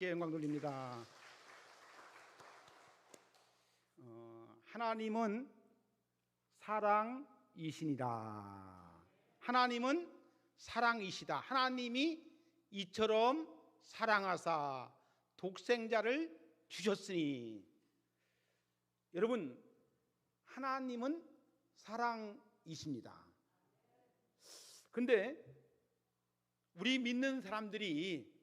영광 돌립니다. 하나님은 사랑이시니라. 하나님은 사랑이시다. 하나님이 이처럼 사랑하사 독생자를 주셨으니. 여러분, 하나님은 사랑이십니다. 근데 우리 믿는 사람들이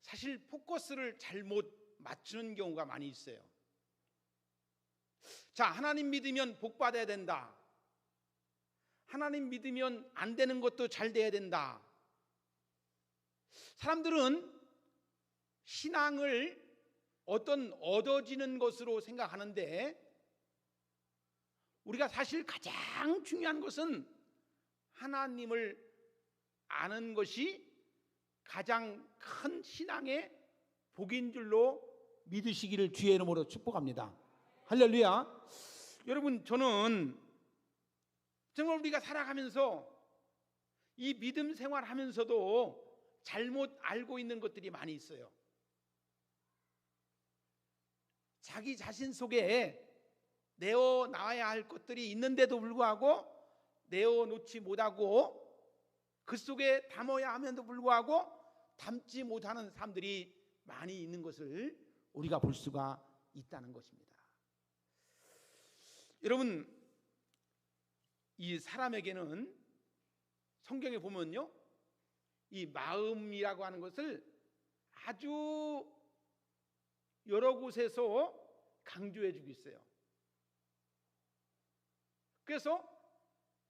사실 포커스를 잘못 맞추는 경우가 많이 있어요. 자, 하나님 믿으면 복 받아야 된다. 하나님 믿으면 안 되는 것도 잘 돼야 된다. 사람들은 신앙을 어떤 얻어지는 것으로 생각하는데, 우리가 사실 가장 중요한 것은 하나님을 아는 것이 가장 큰 신앙의 복인 줄로 믿으시기를 주의 이름으로 축복합니다. 할렐루야. 여러분, 저는 정말 우리가 살아가면서 이 믿음 생활하면서도 잘못 알고 있는 것들이 많이 있어요. 자기 자신 속에 내어놔야 할 것들이 있는데도 불구하고 내어놓지 못하고, 그 속에 담아야 함에도 불구하고 담지 못하는 사람들이 많이 있는 것을 우리가 볼 수가 있다는 것입니다. 여러분, 이 사람에게는 성경에 보면요, 이 마음이라고 하는 것을 아주 여러 곳에서 강조해 주고 있어요. 그래서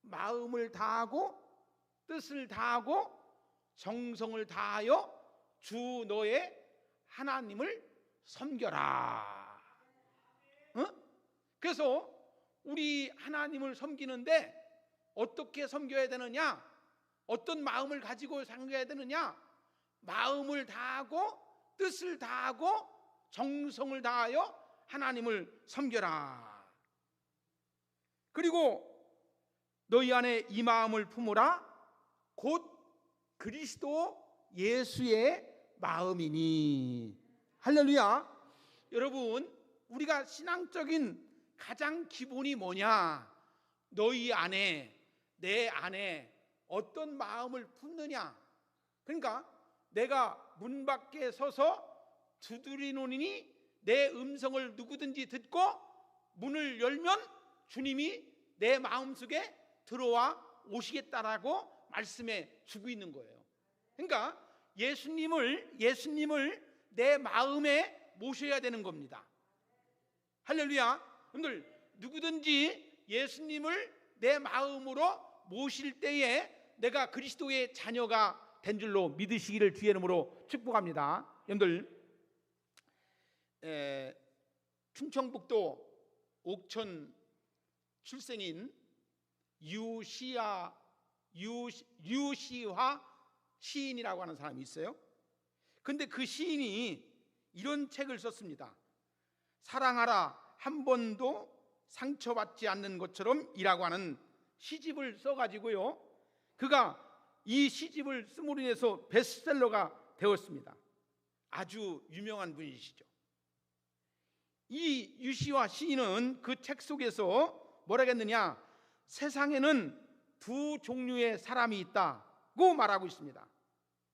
마음을 다하고 뜻을 다하고 정성을 다하여 주 너의 하나님을 섬겨라. 그래서 우리 하나님을 섬기는데 어떻게 섬겨야 되느냐? 어떤 마음을 가지고 섬겨야 되느냐? 마음을 다하고 뜻을 다하고 정성을 다하여 하나님을 섬겨라. 그리고 너희 안에 이 마음을 품으라. 곧 그리스도 예수의 마음이니. 할렐루야. 여러분, 우리가 신앙적인 가장 기본이 뭐냐? 너희 안에, 내 안에 어떤 마음을 품느냐? 그러니까 내가 문 밖에 서서 두드리노니 내 음성을 누구든지 듣고 문을 열면 주님이 내 마음속에 들어와 오시겠다라고 말씀해 주고 있는 거예요. 그러니까 예수님을 내 마음에 모셔야 되는 겁니다. 할렐루야. 여러분들, 누구든지 예수님을 내 마음으로 모실 때에 내가 그리스도의 자녀가 된 줄로 믿으시기를 주의 이름으로 축복합니다. 여러분들, 충청북도 옥천 출생인 유시화 시인이라고 하는 사람이 있어요. 근데 그 시인이 이런 책을 썼습니다. 사랑하라 한 번도 상처받지 않는 것처럼 이라고 하는 시집을 써가지고요, 그가 이 시집을 씀으로 인해서 베스트셀러가 되었습니다. 아주 유명한 분이시죠. 이 유시화 시인은 그 책 속에서 뭐라고 했느냐? 세상에는 두 종류의 사람이 있다고 말하고 있습니다.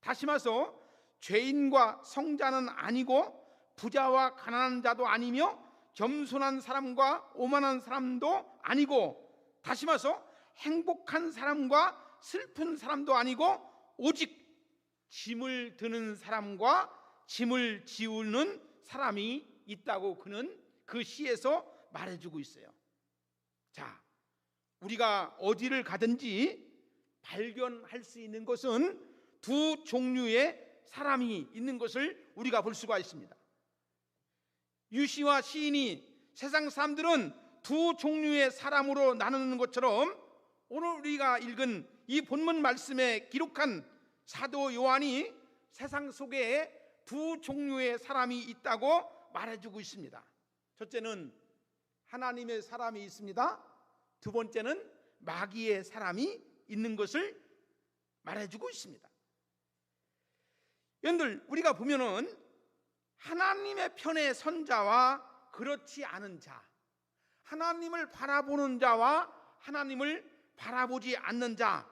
다시 말해서 죄인과 성자는 아니고 부자와 가난한 자도 아니며 겸손한 사람과 오만한 사람도 아니고, 다시 말해서 행복한 사람과 슬픈 사람도 아니고 오직 짐을 드는 사람과 짐을 지우는 사람이 있다고 그는 그 시에서 말해주고 있어요. 자, 우리가 어디를 가든지 발견할 수 있는 것은 두 종류의 사람이 있는 것을 우리가 볼 수가 있습니다. 유시화 시인이 세상 사람들은 두 종류의 사람으로 나누는 것처럼, 오늘 우리가 읽은 이 본문 말씀에 기록한 사도 요한이 세상 속에 두 종류의 사람이 있다고 말해주고 있습니다. 첫째는 하나님의 사람이 있습니다. 두 번째는 마귀의 사람이 있는 것을 말해주고 있습니다. 여러분들, 우리가 보면은 하나님의 편에 선 자와 그렇지 않은 자, 하나님을 바라보는 자와 하나님을 바라보지 않는 자,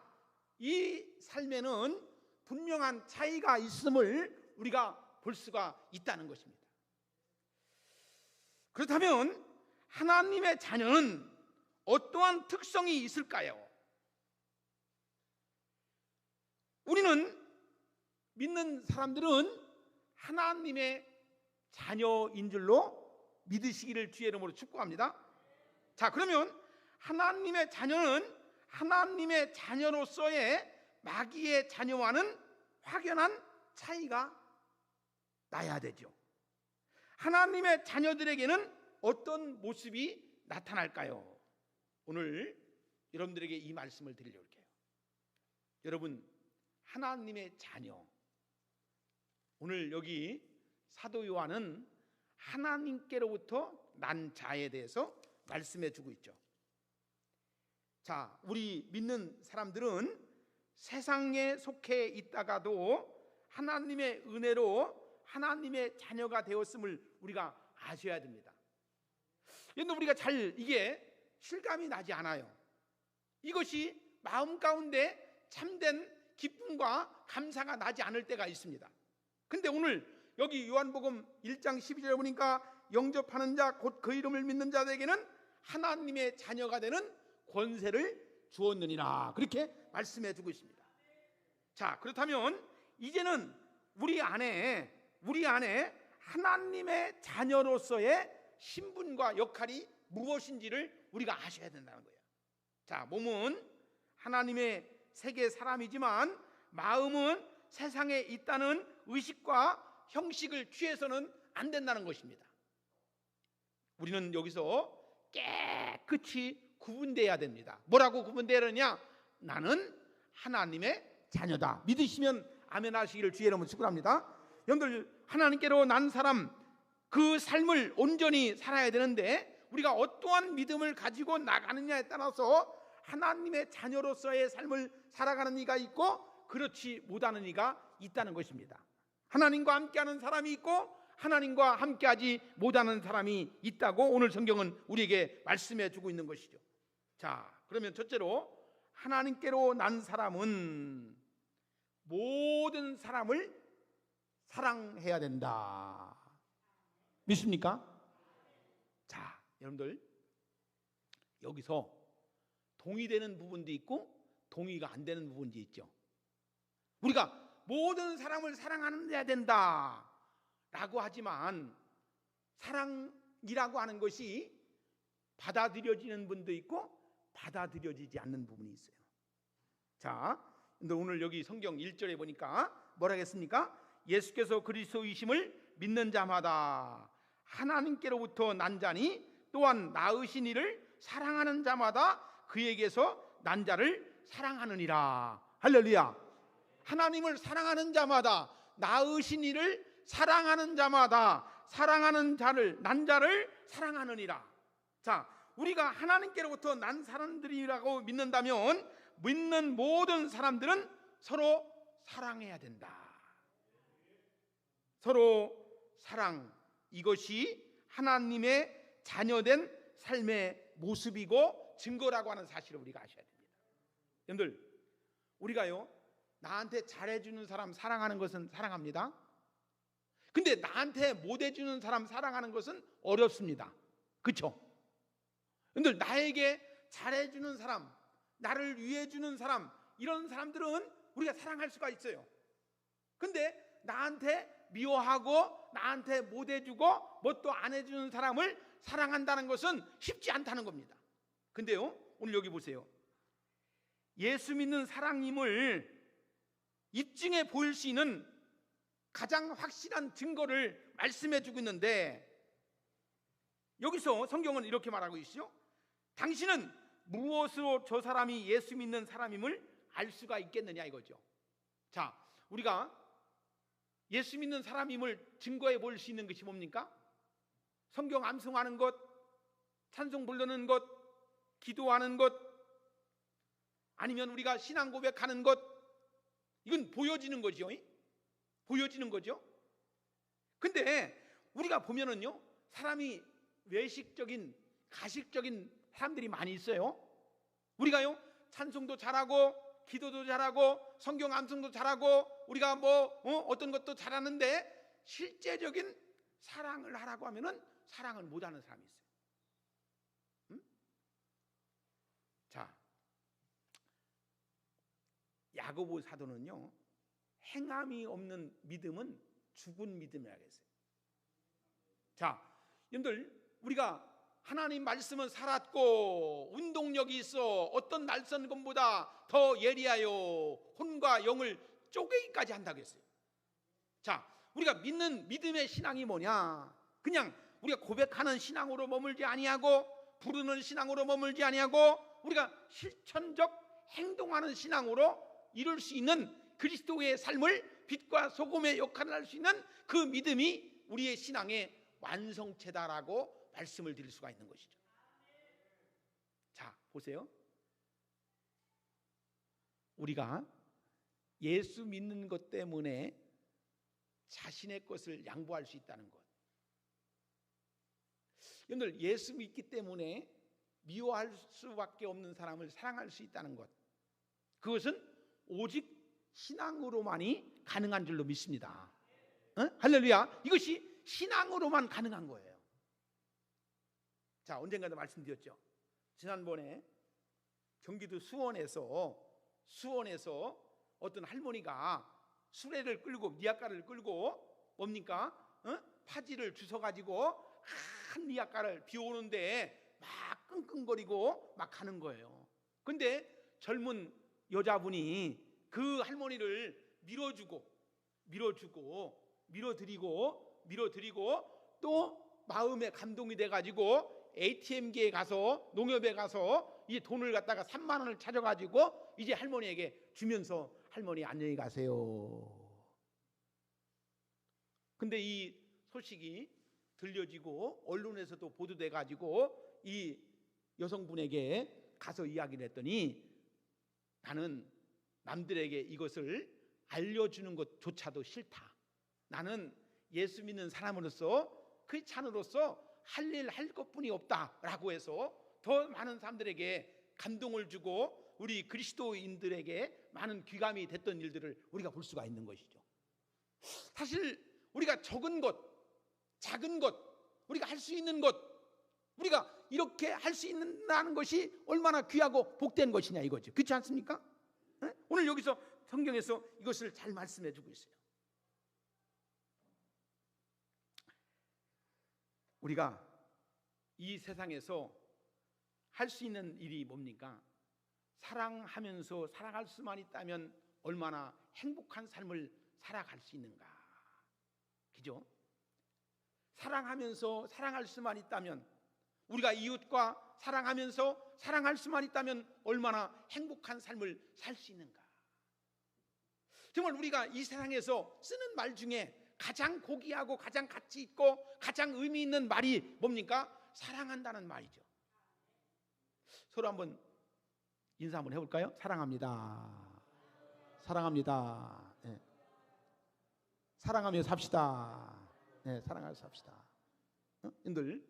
이 삶에는 분명한 차이가 있음을 우리가 볼 수가 있다는 것입니다. 그렇다면 하나님의 자녀는 어떠한 특성이 있을까요? 우리는, 믿는 사람들은 하나님의 자녀인 줄로 믿으시기를 주의 이름으로 축복합니다. 자, 그러면 하나님의 자녀는 하나님의 자녀로서의 마귀의 자녀와는 확연한 차이가 나야 되죠. 하나님의 자녀들에게는 어떤 모습이 나타날까요? 오늘 여러분들에게 이 말씀을 드리려고 할게요. 여러분, 하나님의 자녀, 오늘 여기 사도 요한은 하나님께로부터 난 자에 대해서 말씀해 주고 있죠. 자, 우리 믿는 사람들은 세상에 속해 있다가도 하나님의 은혜로 하나님의 자녀가 되었음을 우리가 아셔야 됩니다. 그런데 우리가 잘 이게 실감이 나지 않아요. 이것이 마음 가운데 참된 기쁨과 감사가 나지 않을 때가 있습니다. 근데 오늘 여기 요한복음 1장 12절에 보니까 영접하는 자 곧 그 이름을 믿는 자들에게는 하나님의 자녀가 되는 권세를 주었느니라, 그렇게 말씀해 주고 있습니다. 자, 그렇다면 이제는 우리 안에 하나님의 자녀로서의 신분과 역할이 무엇인지를 우리가 아셔야 된다는 거예요. 자, 몸은 하나님의 세계 사람이지만 마음은 세상에 있다는 의식과 형식을 취해서는 안 된다는 것입니다. 우리는 여기서 깨끗이 구분돼야 됩니다. 뭐라고 구분되느냐? 나는 하나님의 자녀다. 믿으시면 아멘 하시기를 주의 이름으로 축원합니다. 여러분들, 하나님께로 난 사람, 그 삶을 온전히 살아야 되는데 우리가 어떠한 믿음을 가지고 나가느냐에 따라서 하나님의 자녀로서의 삶을 살아가는 이가 있고 그렇지 못하는 이가 있다는 것입니다. 하나님과 함께하는 사람이 있고 하나님과 함께하지 못하는 사람이 있다고 오늘 성경은 우리에게 말씀해 주고 있는 것이죠. 자, 그러면 첫째로 하나님께로 난 사람은 모든 사람을 사랑해야 된다. 믿습니까? 자, 여러분들, 여기서 동의되는 부분도 있고 동의가 안 되는 부분도 있죠. 우리가 모든 사람을 사랑해야 된다 라고 하지만 사랑이라고 하는 것이 받아들여지는 분도 있고 받아들여지지 않는 부분이 있어요. 자, 근데 오늘 여기 성경 1절에 보니까 뭐라 했습니까? 예수께서 그리스도이심을 믿는 자마다 하나님께로부터 난 자니 또한 낳으신 이를 사랑하는 자마다 그에게서 난 자를 사랑하느니라. 할렐루야. 하나님을 사랑하는 자마다, 낳으신 이를 사랑하는 자마다 사랑하는 자를, 난 자를 사랑하느니라. 자, 우리가 하나님께로부터 난 사람들이라고 믿는다면 믿는 모든 사람들은 서로 사랑해야 된다. 서로 사랑, 이것이 하나님의 자녀된 삶의 모습이고 증거라고 하는 사실을 우리가 아셔야 됩니다. 여러분들, 우리가요, 나한테 잘해주는 사람 사랑하는 것은 사랑합니다. 근데 나한테 못해주는 사람 사랑하는 것은 어렵습니다. 그렇죠? 여러분들, 나에게 잘해주는 사람, 나를 위해주는 사람, 이런 사람들은 우리가 사랑할 수가 있어요. 근데 나한테 미워하고 나한테 못해주고 뭣도 안 해주는 사람을 사랑한다는 것은 쉽지 않다는 겁니다. 근데요, 오늘 여기 보세요. 예수 믿는 사랑임을 입증해 보일 수 있는 가장 확실한 증거를 말씀해 주고 있는데, 여기서 성경은 이렇게 말하고 있죠. 당신은 무엇으로 저 사람이 예수 믿는 사람임을 알 수가 있겠느냐 이거죠. 자, 우리가 예수 믿는 사람임을 증거해 볼 수 있는 것이 뭡니까? 성경 암송하는 것, 찬송 부르는 것, 기도하는 것, 아니면 우리가 신앙 고백하는 것, 이건 보여지는 거죠. 보여지는 거죠. 근데 우리가 보면은요, 사람이 외식적인, 가식적인 사람들이 많이 있어요. 우리가요, 찬송도 잘하고 기도도 잘하고 성경 암송도 잘하고 우리가 어떤 것도 잘하는데 실제적인 사랑을 하라고 하면은 사랑을 못하는 사람이 있어요. 자, 야고보 사도는요, 행함이 없는 믿음은 죽은 믿음이라고 했어요. 자, 여러분들, 우리가 하나님 말씀은 살았고 운동력이 있어 어떤 날선 것보다 더 예리하여 혼과 영을 쪼개기까지 한다고 했어요. 자, 우리가 믿는 믿음의 신앙이 뭐냐? 그냥 우리가 고백하는 신앙으로 머물지 아니하고 부르는 신앙으로 머물지 아니하고 우리가 실천적 행동하는 신앙으로 이룰 수 있는 그리스도의 삶을 빛과 소금의 역할을 할 수 있는 그 믿음이 우리의 신앙의 완성체다라고 말씀을 드릴 수가 있는 것이죠. 자, 보세요. 우리가 예수 믿는 것 때문에 자신의 것을 양보할 수 있다는 것. 여러분들, 예수 믿기 때문에 미워할 수밖에 없는 사람을 사랑할 수 있다는 것, 그것은 오직 신앙으로만이 가능한 줄로 믿습니다. 할렐루야. 이것이 신앙으로만 가능한 거예요. 자, 언젠가도 말씀드렸죠. 지난번에 경기도 수원에서 어떤 할머니가 수레를 끌고 리아카를 끌고 뭡니까? 파지를 주워가지고 큰 리아카를 비 오는데 막 끙끙거리고 막 가는 거예요. 근데 젊은 여자분이 그 할머니를 밀어드리고 또 마음에 감동이 돼가지고 ATM기에 가서 농협에 가서 이 돈을 갖다가 3만 원을 찾아가지고 이제 할머니에게 주면서 할머니 안녕히 가세요. 근데 이 소식이 들려지고 언론에서도 보도돼가지고 이 여성분에게 가서 이야기를 했더니 나는 남들에게 이것을 알려주는 것조차도 싫다. 나는 예수 믿는 사람으로서 크리스찬으로서 할 일 할 것뿐이 없다라고 해서 더 많은 사람들에게 감동을 주고 우리 그리스도인들에게 많은 귀감이 됐던 일들을 우리가 볼 수가 있는 것이죠. 사실 우리가 적은 것, 작은 것, 우리가 할 수 있는 것, 우리가 이렇게 할 수 있다는 것이 얼마나 귀하고 복된 것이냐 이거죠. 그렇지 않습니까? 오늘 여기서 성경에서 이것을 잘 말씀해 주고 있어요. 우리가 이 세상에서 할 수 있는 일이 뭡니까? 사랑하면서 살아갈 수만 있다면 얼마나 행복한 삶을 살아갈 수 있는가? 그죠? 사랑하면서 사랑할 수만 있다면, 우리가 이웃과 사랑하면서 사랑할 수만 있다면 얼마나 행복한 삶을 살 수 있는가? 정말 우리가 이 세상에서 쓰는 말 중에 가장 고귀하고 가장 가치 있고 가장 의미 있는 말이 뭡니까? 사랑한다는 말이죠. 서로 한번 인사 한번 해볼까요? 사랑합니다. 사랑합니다. 네. 사랑하며 삽시다. 네, 사랑하며 삽시다. 여러분들,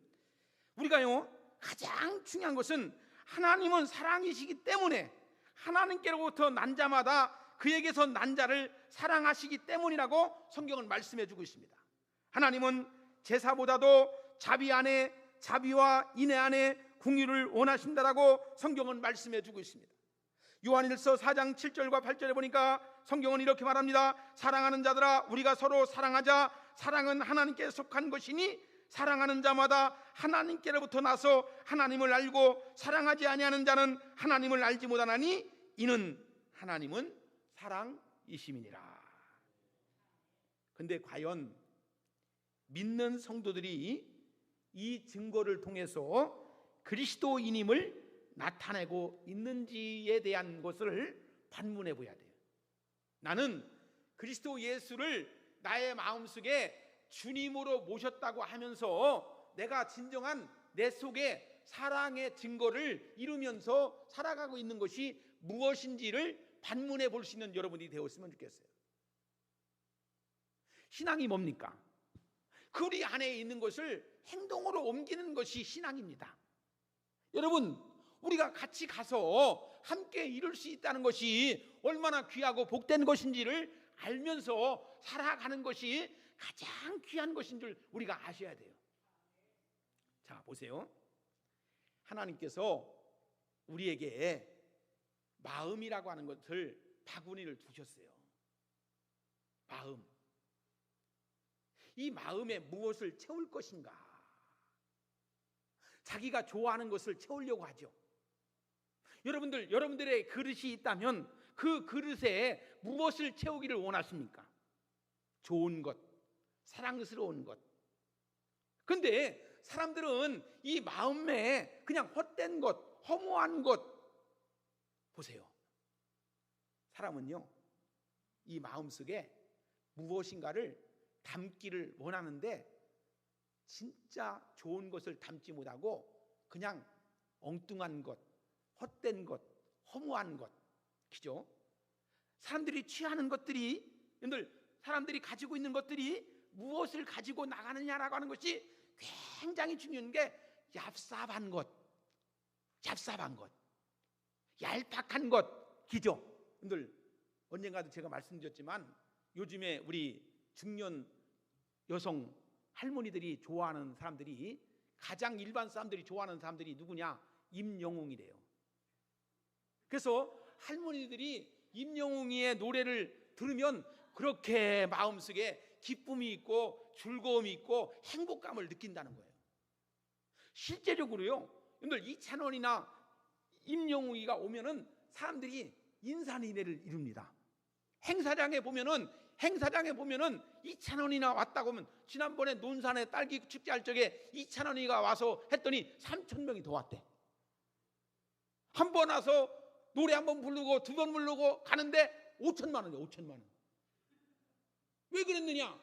우리가요 가장 중요한 것은 하나님은 사랑이시기 때문에 하나님께로부터 난 자마다 그에게서 난 자를 사랑하시기 때문이라고 성경은 말씀해 주고 있습니다. 하나님은 제사보다도 자비와 인애 안에 궁유를 원하신다라고 성경은 말씀해 주고 있습니다. 요한일서 4장 7절과 8절에 보니까 성경은 이렇게 말합니다. 사랑하는 자들아, 우리가 서로 사랑하자. 사랑은 하나님께 속한 것이니 사랑하는 자마다 하나님께로부터 나서 하나님을 알고 사랑하지 아니하는 자는 하나님을 알지 못하나니 이는 하나님은 사랑이심이니라. 근데 과연 믿는 성도들이 이 증거를 통해서 그리스도인임을 나타내고 있는지에 대한 것을 반문해 보아야 돼요. 나는 그리스도 예수를 나의 마음속에 주님으로 모셨다고 하면서 내가 진정한 내 속에 사랑의 증거를 이루면서 살아가고 있는 것이 무엇인지를 반문해 볼 수 있는 여러분이 되었으면 좋겠어요. 신앙이 뭡니까? 그 우리 안에 있는 것을 행동으로 옮기는 것이 신앙입니다. 여러분, 우리가 같이 가서 함께 이룰 수 있다는 것이 얼마나 귀하고 복된 것인지를 알면서 살아가는 것이 가장 귀한 것인 줄 우리가 아셔야 돼요. 자, 보세요. 하나님께서 우리에게 마음이라고 하는 것을 바구니를 두셨어요. 마음. 이 마음에 무엇을 채울 것인가? 자기가 좋아하는 것을 채우려고 하죠. 여러분들의 그릇이 있다면 그 그릇에 무엇을 채우기를 원하십니까? 좋은 것, 사랑스러운 것. 근데 사람들은 이 마음에 그냥 헛된 것, 허무한 것. 보세요. 사람은요, 이 마음속에 무엇인가를 담기를 원하는데 진짜 좋은 것을 담지 못하고 그냥 엉뚱한 것, 헛된 것, 허무한 것, 그죠? 사람들이 취하는 것들이, 사람들이 가지고 있는 것들이 무엇을 가지고 나가느냐라고 하는 것이 굉장히 중요한 게 얍삽한 것, 얄팍한 것, 그죠? 언젠가도 제가 말씀드렸지만 요즘에 우리 중년 여성 할머니들이 좋아하는 사람들이, 가장 일반 사람들이 좋아하는 사람들이 누구냐? 임영웅이래요. 그래서 할머니들이 임영웅이의 노래를 들으면 그렇게 마음속에 기쁨이 있고 즐거움이 있고 행복감을 느낀다는 거예요. 실제적으로요, 이찬원이나 임영웅이가 오면은 사람들이 인산인해를 이룹니다. 행사장에 보면은 이찬원이나 왔다고 하면, 지난번에 논산에 딸기 축제할 적에 이찬원이가 와서 했더니 3,000명이 더 왔대. 한 번 와서 노래 한 번 부르고 두 번 부르고 가는데 5천만 원이야. 5천만 원. 왜 그랬느냐?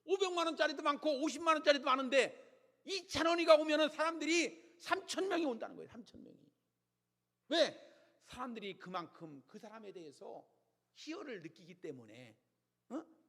500만 원짜리도 많고 50만 원짜리도 많은데 이찬원이가 오면은 사람들이 3,000명이 온다는 거예요. 3,000명이. 왜? 사람들이 그만큼 그 사람에 대해서 희열을 느끼기 때문에,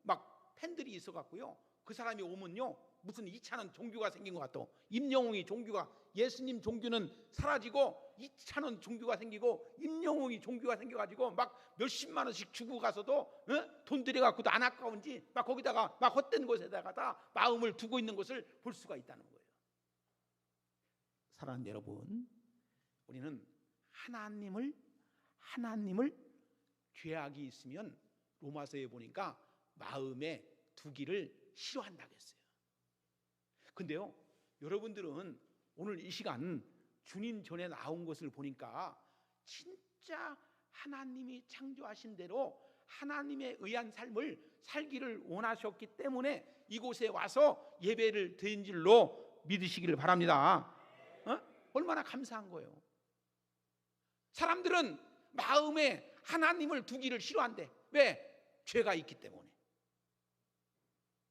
막 팬들이 있어 갖고요, 그 사람이 오면요 무슨 이찬원 종교가 생긴 것 같아. 임영웅이 종교가, 예수님 종교는 사라지고 이찬원 종교가 생기고 임영웅이 종교가 생겨가지고 막 몇십만 원씩 주고 가서도 돈 들여갖고도 안 아까운지 막 거기다가 막 헛된 곳에다가 다 마음을 두고 있는 것을 볼 수가 있다는 거예요. 사랑하는 여러분, 우리는 하나님을 죄악이 있으면 로마서에 보니까 마음에 두기를 싫어한다고 했어요. 근데요, 여러분들은 오늘 이 시간 주님 전에 나온 것을 보니까 진짜 하나님이 창조하신 대로 하나님에 의한 삶을 살기를 원하셨기 때문에 이곳에 와서 예배를 드린 줄로 믿으시기를 바랍니다. 얼마나 감사한 거예요. 사람들은 마음에 하나님을 두기를 싫어한대. 왜? 죄가 있기 때문에.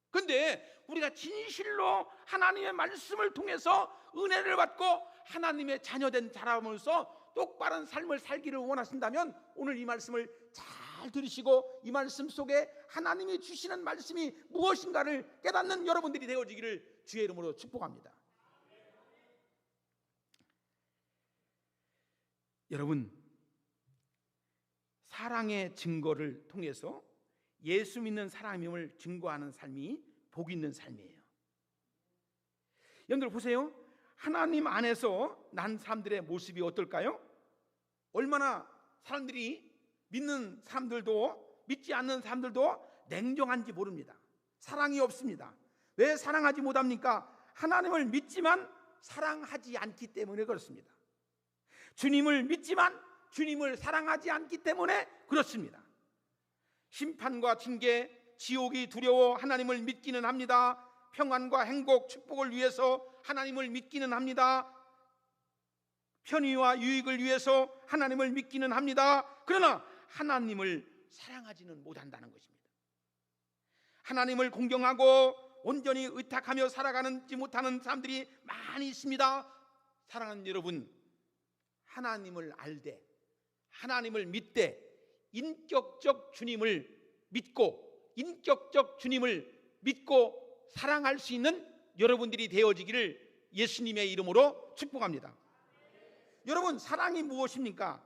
근데 우리가 진실로 하나님의 말씀을 통해서 은혜를 받고 하나님의 자녀된 사람으로서 똑바른 삶을 살기를 원하신다면 오늘 이 말씀을 잘 들으시고 이 말씀 속에 하나님이 주시는 말씀이 무엇인가를 깨닫는 여러분들이 되어지기를 주의 이름으로 축복합니다. 여러분, 사랑의 증거를 통해서 예수 믿는 사람임을 증거하는 삶이 복 있는 삶이에요. 여러분들 보세요. 하나님 안에서 난 사람들의 모습이 어떨까요? 얼마나 사람들이 믿는 사람들도 믿지 않는 사람들도 냉정한지 모릅니다. 사랑이 없습니다. 왜 사랑하지 못합니까? 하나님을 믿지만 사랑하지 않기 때문에 그렇습니다. 주님을 믿지만 주님을 사랑하지 않기 때문에 그렇습니다. 심판과 징계, 지옥이 두려워 하나님을 믿기는 합니다. 평안과 행복, 축복을 위해서 하나님을 믿기는 합니다. 편의와 유익을 위해서 하나님을 믿기는 합니다. 그러나 하나님을 사랑하지는 못한다는 것입니다. 하나님을 공경하고 온전히 의탁하며 살아가지 못하는 사람들이 많이 있습니다. 사랑하는 여러분, 하나님을 알되 하나님을 믿되 인격적 주님을 믿고 사랑할 수 있는 여러분들이 되어지기를 예수님의 이름으로 축복합니다. 여러분, 사랑이 무엇입니까?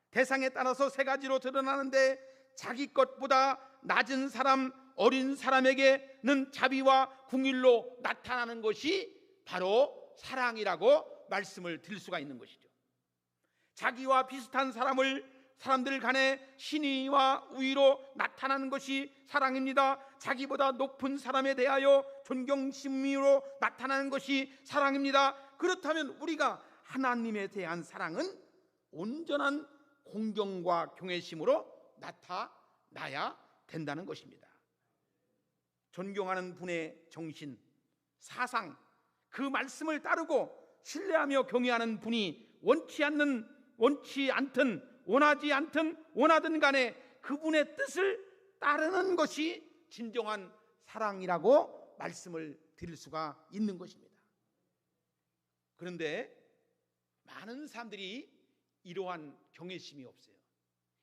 대상에 따라서 세 가지로 드러나는데, 자기 것보다 낮은 사람, 어린 사람에게는 자비와 긍휼로 나타나는 것이 바로 사랑이라고 말씀을 드릴 수가 있는 것이죠. 자기와 비슷한 사람들 간에 신의와 우위로 나타나는 것이 사랑입니다. 자기보다 높은 사람에 대하여 존경심으로 나타나는 것이 사랑입니다. 그렇다면 우리가 하나님에 대한 사랑은 온전한 공경과 경외심으로 나타나야 된다는 것입니다. 존경하는 분의 정신, 사상, 그 말씀을 따르고 신뢰하며 경외하는 분이 원하지 않든 원하든 간에 그분의 뜻을 따르는 것이 진정한 사랑이라고 말씀을 드릴 수가 있는 것입니다. 그런데 많은 사람들이 이러한 경외심이 없어요.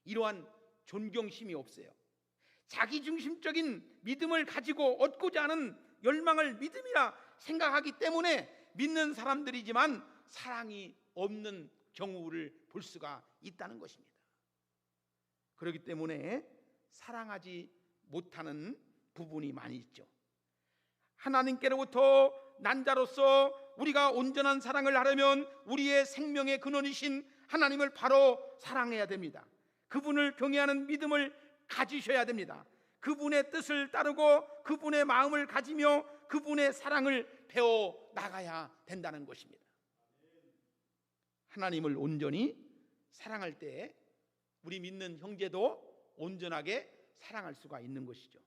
이러한 존경심이 없어요. 자기중심적인 믿음을 가지고 얻고자 하는 열망을 믿음이라 생각하기 때문에 믿는 사람들이지만 사랑이 없는 경우를 볼 수가 있다는 것입니다. 그렇기 때문에 사랑하지 못하는 부분이 많이 있죠. 하나님께로부터 난 자로서 우리가 온전한 사랑을 하려면 우리의 생명의 근원이신 하나님을 바로 사랑해야 됩니다. 그분을 경외하는 믿음을 가지셔야 됩니다. 그분의 뜻을 따르고 그분의 마음을 가지며 그분의 사랑을 배워 나가야 된다는 것입니다. 하나님을 온전히 사랑할 때 우리 믿는 형제도 온전하게 사랑할 수가 있는 것이죠.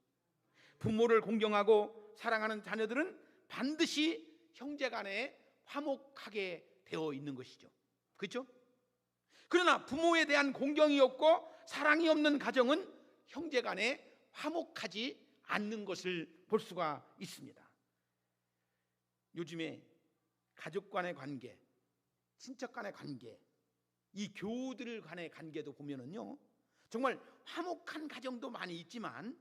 부모를 공경하고 사랑하는 자녀들은 반드시 형제간에 화목하게 되어 있는 것이죠. 그렇죠? 그러나 부모에 대한 공경이 없고 사랑이 없는 가정은 형제간에 화목하지 않는 것을 볼 수가 있습니다. 요즘에 가족 간의 관계, 친척 간의 관계, 이 교우들 간의 관계도 보면은요, 정말 화목한 가정도 많이 있지만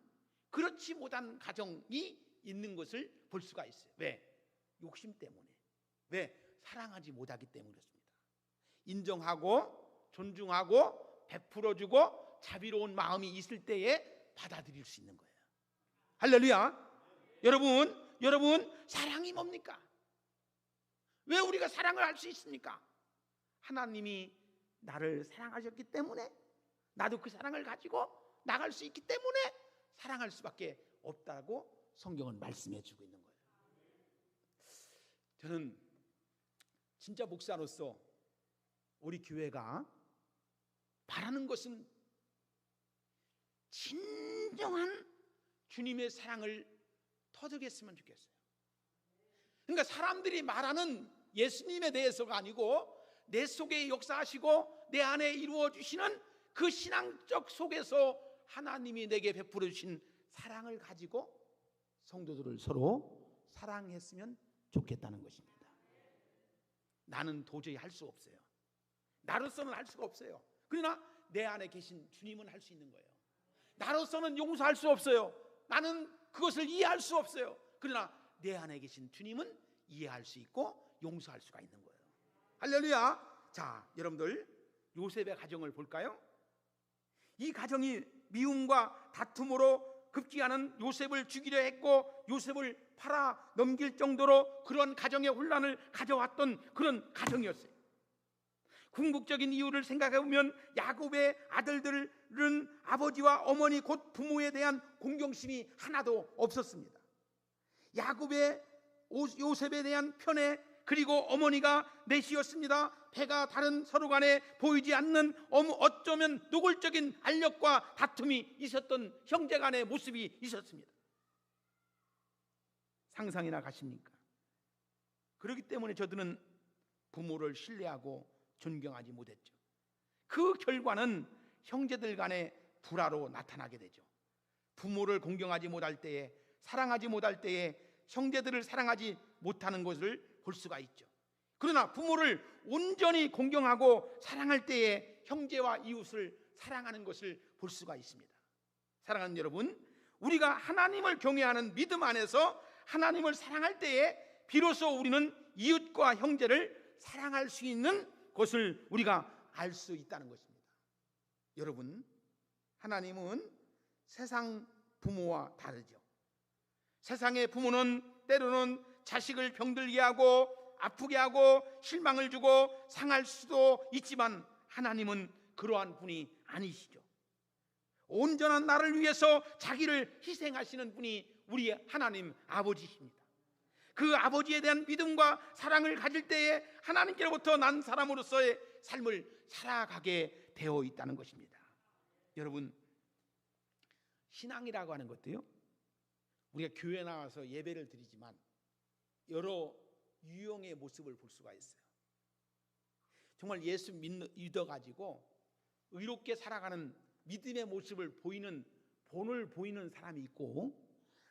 그렇지 못한 가정이 있는 것을 볼 수가 있어요. 왜? 욕심 때문에. 왜? 사랑하지 못하기 때문에 그렇습니다. 인정하고 존중하고 베풀어주고 자비로운 마음이 있을 때에 받아들일 수 있는 거예요. 할렐루야. 여러분 사랑이 뭡니까? 왜 우리가 사랑을 할 수 있습니까? 하나님이 나를 사랑하셨기 때문에, 나도 그 사랑을 가지고 나갈 수 있기 때문에 사랑할 수밖에 없다고 성경은 말씀해 주고 있는 거예요. 저는 진짜 목사로서 우리 교회가 바라는 것은 진정한 주님의 사랑을 터득했으면 좋겠어요. 그러니까 사람들이 말하는 예수님에 대해서가 아니고 내 속에 역사하시고 내 안에 이루어 주시는 그 신앙적 속에서 하나님이 내게 베풀어 주신 사랑을 가지고 성도들을 서로 사랑했으면 좋겠다는 것입니다. 나는 도저히 할 수 없어요. 나로서는 할 수가 없어요. 그러나 내 안에 계신 주님은 할 수 있는 거예요. 나로서는 용서할 수 없어요. 나는 그것을 이해할 수 없어요. 그러나 내 안에 계신 주님은 이해할 수 있고 용서할 수가 있는 거예요. 할렐루야. 자, 여러분들 요셉의 가정을 볼까요? 이 가정이 미움과 다툼으로 급기야는 요셉을 죽이려 했고 요셉을 팔아 넘길 정도로 그런 가정의 혼란을 가져왔던 그런 가정이었어요. 궁극적인 이유를 생각해 보면 야곱의 아들들은 아버지와 어머니 곧 부모에 대한 공경심이 하나도 없었습니다. 야곱의 요셉에 대한 편애, 그리고 어머니가 넷이었습니다. 배가 다른 서로 간에 보이지 않는 어쩌면 노골적인 알력과 다툼이 있었던 형제 간의 모습이 있었습니다. 상상이나 가십니까? 그렇기 때문에 저들은 부모를 신뢰하고 존경하지 못했죠. 그 결과는 형제들 간의 불화로 나타나게 되죠. 부모를 공경하지 못할 때에, 사랑하지 못할 때에 형제들을 사랑하지 못하는 것을 볼 수가 있죠. 그러나 부모를 온전히 공경하고 사랑할 때에 형제와 이웃을 사랑하는 것을 볼 수가 있습니다. 사랑하는 여러분, 우리가 하나님을 경외하는 믿음 안에서 하나님을 사랑할 때에 비로소 우리는 이웃과 형제를 사랑할 수 있는 것을 우리가 알 수 있다는 것입니다. 여러분, 하나님은 세상 부모와 다르죠. 세상의 부모는 때로는 자식을 병들게 하고 아프게 하고 실망을 주고 상할 수도 있지만 하나님은 그러한 분이 아니시죠. 온전한 나를 위해서 자기를 희생하시는 분이 우리 하나님 아버지십니다. 그 아버지에 대한 믿음과 사랑을 가질 때에 하나님께로부터 난 사람으로서의 삶을 살아가게 되어 있다는 것입니다. 여러분, 신앙이라고 하는 것도요, 우리가 교회 나와서 예배를 드리지만 여러 유형의 모습을 볼 수가 있어요. 정말 예수 믿어가지고 의롭게 살아가는 믿음의 모습을 보이는, 본을 보이는 사람이 있고,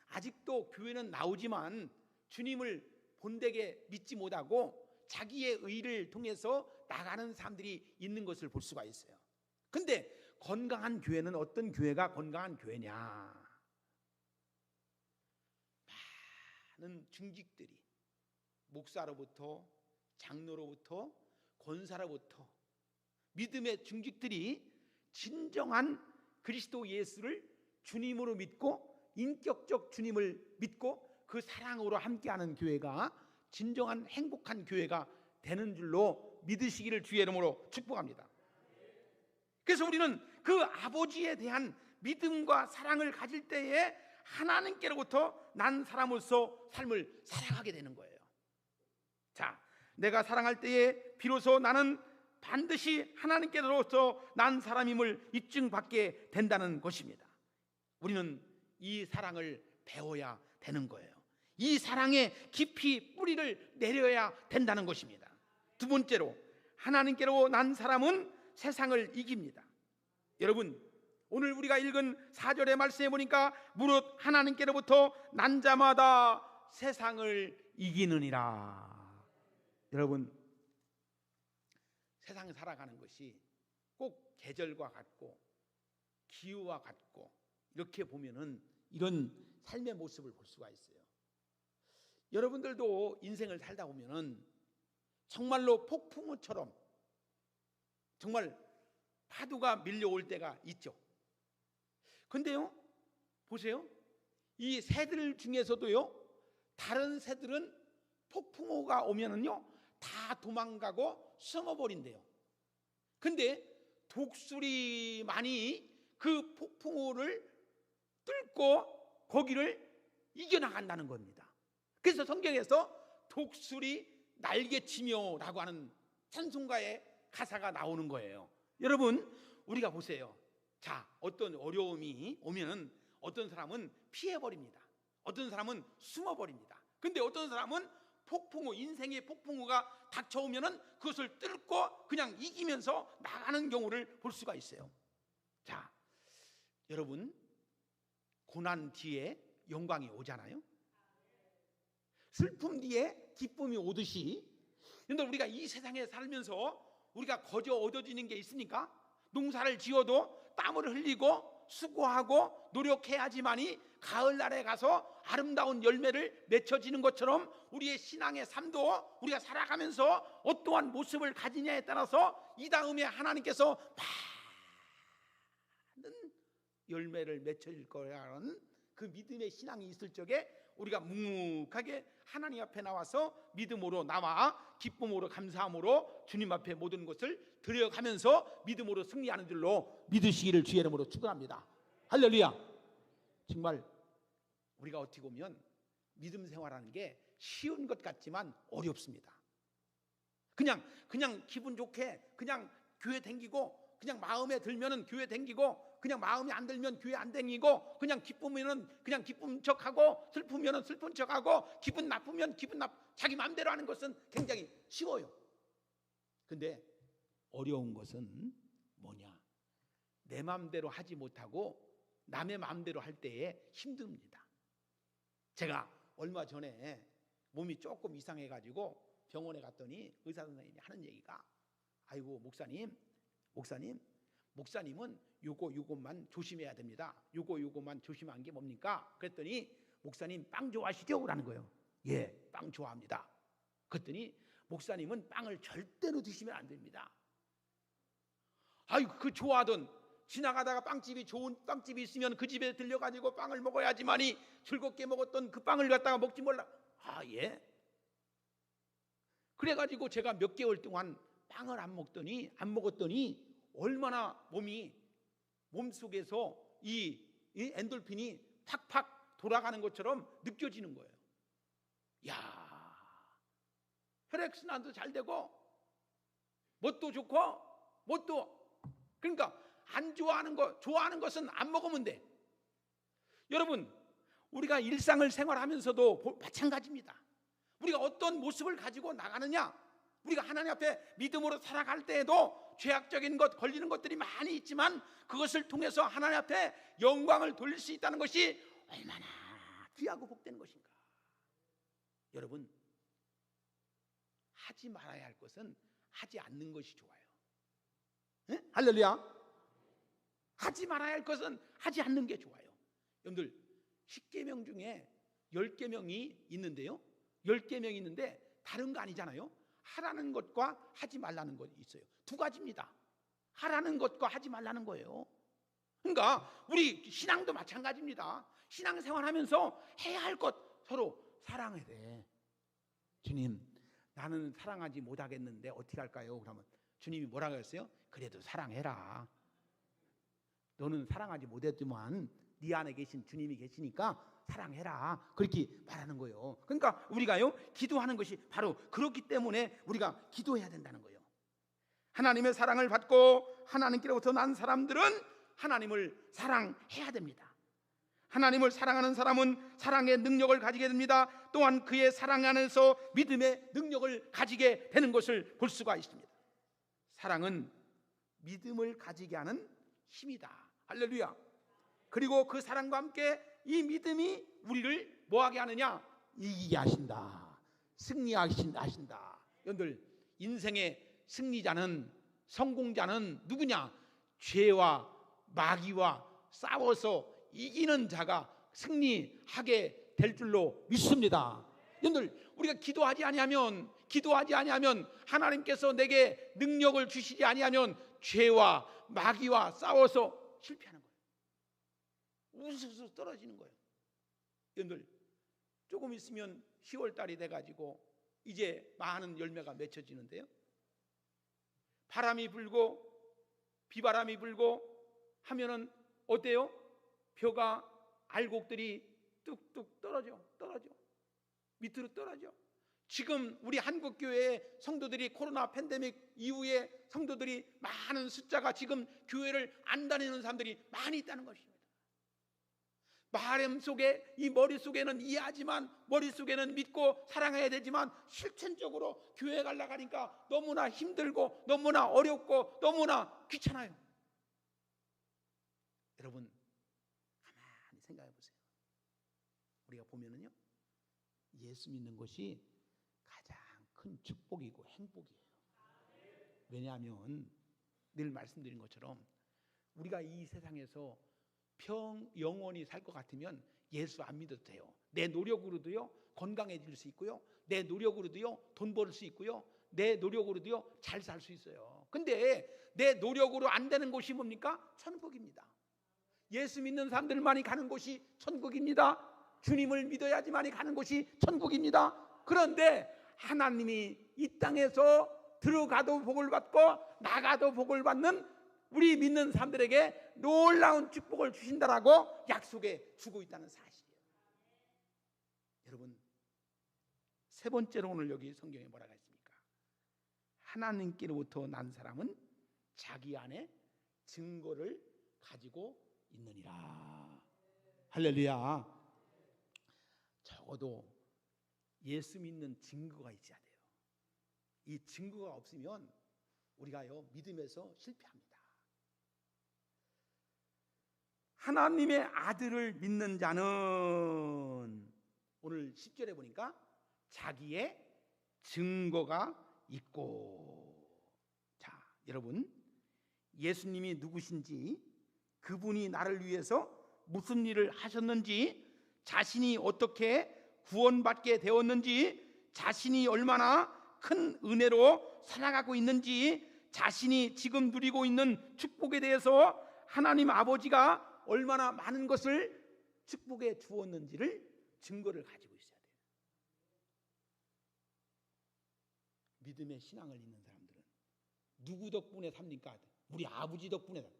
아직도 교회는 나오지만 주님을 본되게 믿지 못하고 자기의 의를 통해서 나가는 사람들이 있는 것을 볼 수가 있어요. 근데 건강한 교회는 어떤 교회가 건강한 교회냐? 많은 중직들이 목사로부터 장로로부터 권사로부터 믿음의 중직들이 진정한 그리스도 예수를 주님으로 믿고 인격적 주님을 믿고 그 사랑으로 함께하는 교회가 진정한 행복한 교회가 되는 줄로 믿으시기를 주의 이름으로 축복합니다. 그래서 우리는 그 아버지에 대한 믿음과 사랑을 가질 때에 하나님께로부터 난 사람으로서 삶을 살아가게 되는 거예요. 자, 내가 사랑할 때에 비로소 나는 반드시 하나님께로부터 난 사람임을 입증받게 된다는 것입니다. 우리는 이 사랑을 배워야 되는 거예요. 이 사랑에 깊이 뿌리를 내려야 된다는 것입니다. 두 번째로, 하나님께로 난 사람은 세상을 이깁니다. 여러분, 오늘 우리가 읽은 4절의 말씀에 보니까 무릇 하나님께로부터 난 자마다 세상을 이기느니라. 여러분, 세상에 살아가는 것이 꼭 계절과 같고 기후와 같고 이렇게 보면은 이런 삶의 모습을 볼 수가 있어요. 여러분들도 인생을 살다 보면은 정말로 폭풍우처럼 정말 파도가 밀려올 때가 있죠. 근데요, 보세요. 이 새들 중에서도요, 다른 새들은 폭풍우가 오면은요 다 도망가고 숨어버린대요. 근데 독수리만이 그 폭풍우를 뚫고 거기를 이겨나간다는 겁니다. 그래서 성경에서 독수리 날개치며라고 하는 찬송가의 가사가 나오는 거예요. 여러분, 우리가 보세요. 자, 어떤 어려움이 오면은 어떤 사람은 피해버립니다. 어떤 사람은 숨어버립니다. 근데 어떤 사람은 폭풍우, 인생의 폭풍우가 닥쳐오면은 그것을 뚫고 그냥 이기면서 나가는 경우를 볼 수가 있어요. 자, 여러분, 고난 뒤에 영광이 오잖아요. 슬픔 뒤에 기쁨이 오듯이, 그런데 우리가 이 세상에 살면서 우리가 거저 얻어지는 게 있습니까? 농사를 지어도 땀을 흘리고 수고하고 노력해야지만이 가을날에 가서 아름다운 열매를 맺혀지는 것처럼 우리의 신앙의 삶도 우리가 살아가면서 어떠한 모습을 가지냐에 따라서 이 다음에 하나님께서 많은 열매를 맺혀질 거라는 그 믿음의 신앙이 있을 적에 우리가 묵묵하게 하나님 앞에 나와서 믿음으로 나와 기쁨으로 감사함으로 주님 앞에 모든 것을 드려가면서 믿음으로 승리하는 줄로 믿으시기를 주의 이름으로 축원합니다. 할렐루야. 정말 우리가 어떻게 보면 믿음 생활하는 게 쉬운 것 같지만 어렵습니다. 그냥 기분 좋게 그냥 교회 댕기고, 그냥 마음에 들면은 교회 댕기고, 그냥 마음에 안 들면 교회 안 댕기고, 그냥 기쁘면은 그냥 기쁜 척하고, 슬프면은 슬픈 척하고, 기분 나쁘면 자기 마음대로 하는 것은 굉장히 쉬워요. 근데 어려운 것은 뭐냐? 내 마음대로 하지 못하고 남의 마음대로 할 때에 힘듭니다. 제가 얼마 전에 몸이 조금 이상해가지고 병원에 갔더니 의사 선생님이 하는 얘기가, 아이고 목사님은 요것만 조심해야 됩니다. 요것만 조심한 게 뭡니까? 그랬더니 목사님 빵 좋아하시죠? 라는 거예요. 예, 빵 좋아합니다. 그랬더니 목사님은 빵을 절대로 드시면 안 됩니다. 아유, 그 좋아하던, 지나가다가 빵집이, 좋은 빵집이 있으면 그 집에 들려가지고 빵을 먹어야지만이 즐겁게 먹었던 그 빵을 갖다가 먹지 말라. 아, 예. 그래가지고 제가 몇 개월 동안 빵을 안 먹었더니 얼마나 몸속에서 이 엔돌핀이 팍팍 돌아가는 것처럼 느껴지는 거예요. 야, 혈액순환도 잘 되고 뭣도 좋고 그러니까 안 좋아하는 것은 안 먹으면 돼. 여러분, 우리가 일상을 생활하면서도 마찬가지입니다. 우리가 어떤 모습을 가지고 나가느냐, 우리가 하나님 앞에 믿음으로 살아갈 때에도 죄악적인 것, 걸리는 것들이 많이 있지만 그것을 통해서 하나님 앞에 영광을 돌릴 수 있다는 것이 얼마나 귀하고 복되는 것인가. 여러분, 하지 말아야 할 것은 하지 않는 것이 좋아요. 네? 할렐루야. 하지 말아야 할 것은 하지 않는 게 좋아요. 여러분들, 10계명 중에 10계명이 있는데요, 10계명이 있는데 다른 거 아니잖아요. 하라는 것과 하지 말라는 것이 있어요. 두 가지입니다. 하라는 것과 하지 말라는 거예요. 그러니까 우리 신앙도 마찬가지입니다. 신앙생활하면서 해야 할 것 서로 사랑해야 돼. 주님, 나는 사랑하지 못하겠는데 어떻게 할까요? 그러면 주님이 뭐라고 했어요? 그래도 사랑해라. 너는 사랑하지 못했지만 네 안에 계신 주님이 계시니까 사랑해라. 그렇게 말하는 거예요. 그러니까 우리가요, 기도하는 것이 바로 그렇기 때문에 우리가 기도해야 된다는 거예요. 하나님의 사랑을 받고 하나님께로부터 난 사람들은 하나님을 사랑해야 됩니다. 하나님을 사랑하는 사람은 사랑의 능력을 가지게 됩니다. 또한 그의 사랑 안에서 믿음의 능력을 가지게 되는 것을 볼 수가 있습니다. 사랑은 믿음을 가지게 하는 힘이다. 할렐루야. 그리고 그 사랑과 함께 이 믿음이 우리를 뭐하게 하느냐? 이기게 하신다. 승리하신다. 여러분들, 인생의 승리자는, 성공자는 누구냐? 죄와 마귀와 싸워서 이기는 자가 승리하게 될 줄로 믿습니다. 여러분들, 우리가 기도하지 아니하면 하나님께서 내게 능력을 주시지 아니하면 죄와 마귀와 싸워서 실패하는 거예요. 우수수 떨어지는 거예요. 여러분들, 조금 있으면 10월 달이 돼가지고 이제 많은 열매가 맺혀지는데요, 바람이 불고 비바람이 불고 하면은 어때요? 벼가, 알곡들이 뚝뚝 떨어져 밑으로 떨어져. 지금 우리 한국교회의 성도들이 코로나 팬데믹 이후에 성도들이 많은 숫자가 지금 교회를 안 다니는 사람들이 많이 있다는 것입니다. 마음속에, 이 머릿속에는 이해하지만, 머릿속에는 믿고 사랑해야 되지만 실천적으로 교회 가려고 하니까 너무나 힘들고 너무나 어렵고 너무나 귀찮아요. 여러분, 가만히 생각해 보세요. 우리가 보면은요, 예수 믿는 것이 가장 큰 축복이고 행복이에요. 왜냐하면 늘 말씀드린 것처럼 우리가 이 세상에서 영원히 살 것 같으면 예수 안 믿어도 돼요. 내 노력으로도요 건강해질 수 있고요, 내 노력으로도요 돈 벌 수 있고요, 내 노력으로도요 잘 살 수 있어요. 근데 내 노력으로 안 되는 곳이 뭡니까? 천국입니다. 예수 믿는 사람들만이 가는 곳이 천국입니다. 주님을 믿어야지만이 가는 곳이 천국입니다. 그런데 하나님이 이 땅에서 들어가도 복을 받고 나가도 복을 받는 우리 믿는 사람들에게 놀라운 축복을 주신다라고 약속해 주고 있다는 사실이에요. 여러분, 세 번째로 오늘 여기 성경에 뭐라고 했습니까? 하나님께로부터 난 사람은 자기 안에 증거를 가지고 있느니라. 할렐루야. 적어도 예수 믿는 증거가 있어야 돼요. 이 증거가 없으면 우리가요 믿음에서 실패합니다. 하나님의 아들을 믿는 자는 오늘 10절에 보니까 자기의 증거가 있고. 자, 여러분, 예수님이 누구신지, 그분이 나를 위해서 무슨 일을 하셨는지 자신이 어떻게 구원받게 되었는지, 자신이 얼마나 큰 은혜로 살아가고 있는지, 자신이 지금 누리고 있는 축복에 대해서 하나님 아버지가 얼마나 많은 것을 축복해 주었는지를 증거를 가지고 있어야 돼요. 믿음의 신앙을 있는 사람들은 누구 덕분에 삽니까? 우리 아버지 덕분에 산대.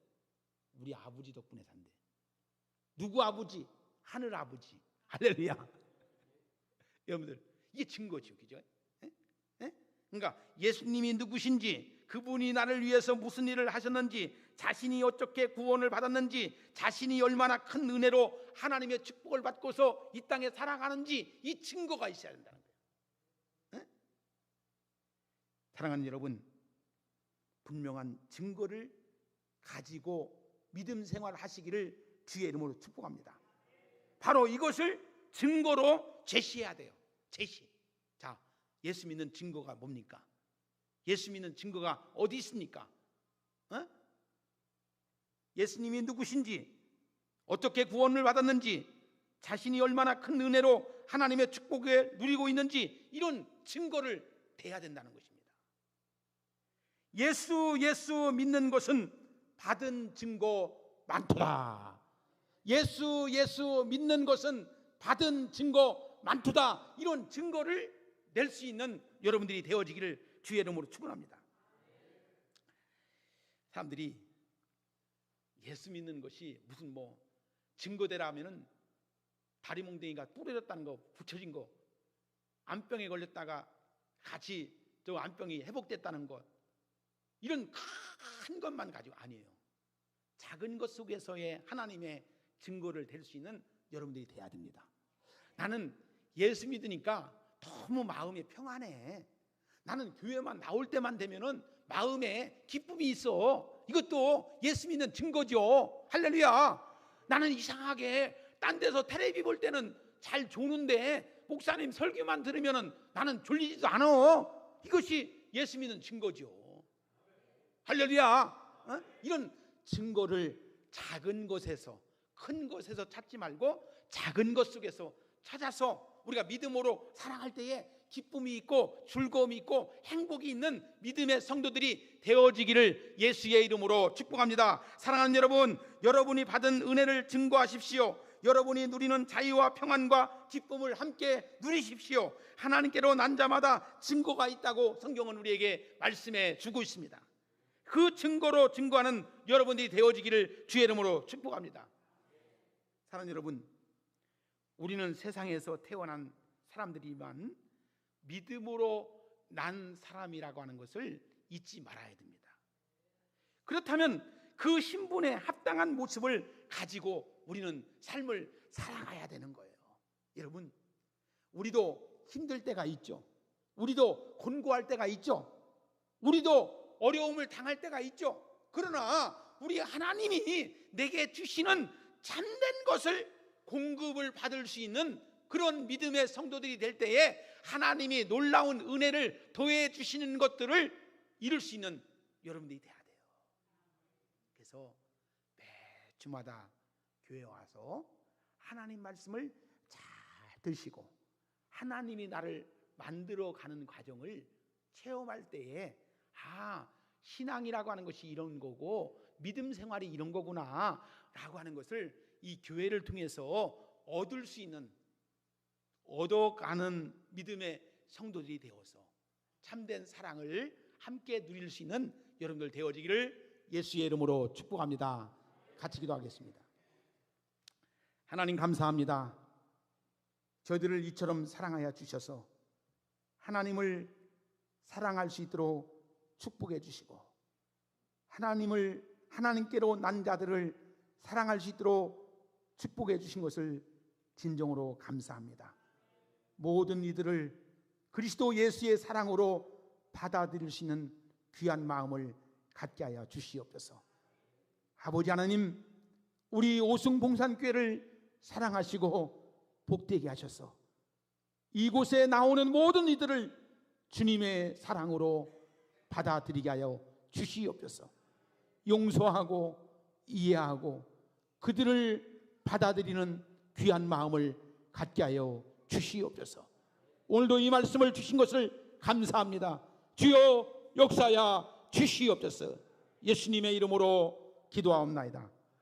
우리 아버지 덕분에 산대. 누구 아버지? 하늘 아버지. 할렐루야. 여러분들, 이게 증거죠, 그죠? 그러니까 예수님이 누구신지, 그분이 나를 위해서 무슨 일을 하셨는지, 자신이 어떻게 구원을 받았는지, 자신이 얼마나 큰 은혜로 하나님의 축복을 받고서 이 땅에 살아가는지, 이 증거가 있어야 된다는 거예요. 사랑하는 여러분, 분명한 증거를 가지고 믿음 생활 하시기를 주의 이름으로 축복합니다. 바로 이것을 증거로 제시해야 돼요. 제시. 자, 예수 믿는 증거가 뭡니까? 예수 믿는 증거가 어디 있습니까? 예수님이 누구신지, 어떻게 구원을 받았는지, 자신이 얼마나 큰 은혜로 하나님의 축복을 누리고 있는지, 이런 증거를 대야 된다는 것입니다. 예수 믿는 것은 받은 증거 많도다. 예수 믿는 것은 받은 증거 많도다. 이런 증거를 낼 수 있는 여러분들이 되어지기를 주의 이름으로 축원합니다. 사람들이 예수 믿는 것이 무슨 증거대라 하면은 다리 몽둥이가 부러졌다는 거, 붙여진 거, 암병에 걸렸다가 같이 저 암병이 회복됐다는 것, 이런 큰 것만 가지고 아니에요. 작은 것 속에서의 하나님의 증거를 댈 수 있는 여러분들이 돼야 됩니다. 나는 예수 믿으니까 너무 마음이 평안해. 나는 교회만 나올 때만 되면은 마음에 기쁨이 있어. 이것도 예수 믿는 증거죠. 할렐루야. 나는 이상하게 딴 데서 텔레비 볼 때는 잘 조는데 목사님 설교만 들으면은 나는 졸리지도 않아. 이것이 예수 믿는 증거죠. 할렐루야. 이런 증거를 작은 것에서, 큰 것에서 찾지 말고 작은 것 속에서 찾아서 우리가 믿음으로 살아갈 때에 기쁨이 있고 즐거움이 있고 행복이 있는 믿음의 성도들이 되어지기를 예수의 이름으로 축복합니다. 사랑하는 여러분, 여러분이 받은 은혜를 증거하십시오. 여러분이 누리는 자유와 평안과 기쁨을 함께 누리십시오. 하나님께로 난 자마다 증거가 있다고 성경은 우리에게 말씀해 주고 있습니다. 그 증거로 증거하는 여러분들이 되어지기를 주의 이름으로 축복합니다. 사랑하는 여러분, 우리는 세상에서 태어난 사람들이지만 믿음으로 난 사람이라고 하는 것을 잊지 말아야 됩니다. 그렇다면 그 신분에 합당한 모습을 가지고 우리는 삶을 살아가야 되는 거예요. 여러분, 우리도 힘들 때가 있죠. 우리도 곤고할 때가 있죠. 우리도 어려움을 당할 때가 있죠. 그러나 우리 하나님이 내게 주시는 참된 것을 공급을 받을 수 있는 그런 믿음의 성도들이 될 때에 하나님이 놀라운 은혜를 더해 주시는 것들을 이룰 수 있는 여러분들이 돼야 돼요. 그래서 매주마다 교회 와서 하나님 말씀을 잘 드시고 하나님이 나를 만들어가는 과정을 체험할 때에 신앙이라고 하는 것이 이런 거고 믿음 생활이 이런 거구나 라고 하는 것을 이 교회를 통해서 얻을 수 있는, 얻어가는 믿음의 성도들이 되어서 참된 사랑을 함께 누릴 수 있는 여러분들 되어지기를 예수의 이름으로 축복합니다. 같이 기도하겠습니다. 하나님 감사합니다. 저희들을 이처럼 사랑하여 주셔서 하나님을 사랑할 수 있도록 축복해 주시고 하나님께로 난 자들을 사랑할 수 있도록 축복해 주신 것을 진정으로 감사합니다. 모든 이들을 그리스도 예수의 사랑으로 받아들일 수 있는 귀한 마음을 갖게 하여 주시옵소서. 아버지 하나님, 우리 오승봉산교회를 사랑하시고 복되게 하셔서 이곳에 나오는 모든 이들을 주님의 사랑으로 받아들이게 하여 주시옵소서. 용서하고 이해하고 그들을 받아들이는 귀한 마음을 갖게 하여 주시옵소서. 오늘도 이 말씀을 주신 것을 감사합니다. 주여 역사하여 주시옵소서. 예수님의 이름으로 기도하옵나이다.